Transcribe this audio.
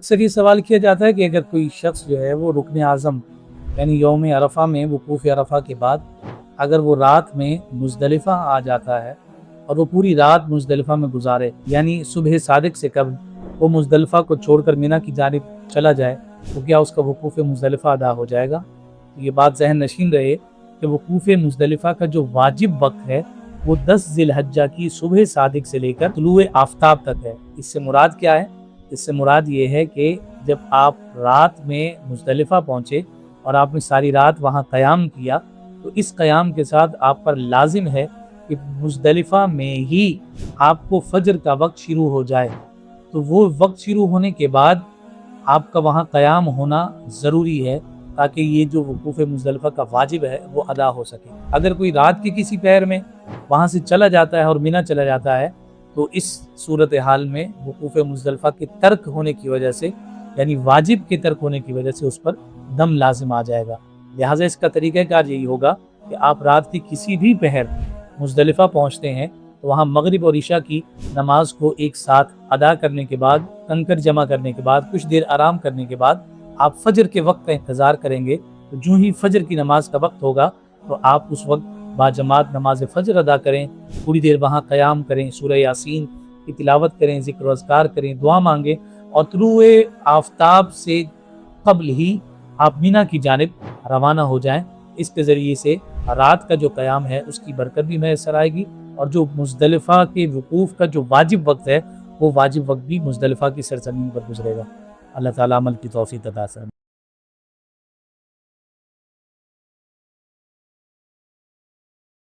اکثر یہ سوال کیا جاتا ہے کہ اگر کوئی شخص جو ہے وہ رکن اعظم یعنی یوم عرفہ میں وقوف عرفہ کے بعد اگر وہ رات میں مزدلفہ آ جاتا ہے اور وہ پوری رات مزدلفہ میں گزارے، یعنی صبح صادق سے قبل وہ مزدلفہ کو چھوڑ کر منی کی جانب چلا جائے، تو کیا اس کا وقوف مزدلفہ ادا ہو جائے گا؟ یہ بات ذہن نشین رہے کہ وقوف مزدلفہ کا جو واجب وقت ہے وہ 10 ذی الحجہ کی صبح صادق سے لے کر طلوع آفتاب تک ہے۔ اس سے مراد کیا ہے؟ اس سے مراد یہ ہے کہ جب آپ رات میں مزدلفہ پہنچے اور آپ نے ساری رات وہاں قیام کیا، تو اس قیام کے ساتھ آپ پر لازم ہے کہ مزدلفہ میں ہی آپ کو فجر کا وقت شروع ہو جائے۔ تو وہ وقت شروع ہونے کے بعد آپ کا وہاں قیام ہونا ضروری ہے تاکہ یہ جو وقوف مزدلفہ کا واجب ہے وہ ادا ہو سکے۔ اگر کوئی رات کے کسی پہر میں وہاں سے چلا جاتا ہے اور منی چلا جاتا ہے، تو اس صورتحال میں وقوف مزدلفہ کے ترک ہونے کی وجہ سے، یعنی واجب کے ترک ہونے کی وجہ سے اس پر دم لازم آ جائے گا۔ لہٰذا اس کا طریقہ کار یہی ہوگا کہ آپ رات کی کسی بھی پہر مزدلفہ پہنچتے ہیں تو وہاں مغرب اور عشاء کی نماز کو ایک ساتھ ادا کرنے کے بعد، کنکر جمع کرنے کے بعد، کچھ دیر آرام کرنے کے بعد آپ فجر کے وقت کا انتظار کریں گے۔ تو جو ہی فجر کی نماز کا وقت ہوگا تو آپ اس وقت باجماعت نماز فجر ادا کریں، تھوڑی دیر وہاں قیام کریں، سورہ یاسین کی تلاوت کریں، ذکر و اذکار کریں، دعا مانگیں، اور طلوع آفتاب سے قبل ہی آپ منی کی جانب روانہ ہو جائیں۔ اس کے ذریعے سے رات کا جو قیام ہے اس کی برکت بھی میسر آئے گی، اور جو مزدلفہ کے وقوف کا جو واجب وقت ہے وہ واجب وقت بھی مزدلفہ کی سرزمین پر گزرے گا۔ اللہ تعالیٰ عمل کی توفیق عطا فرمائے۔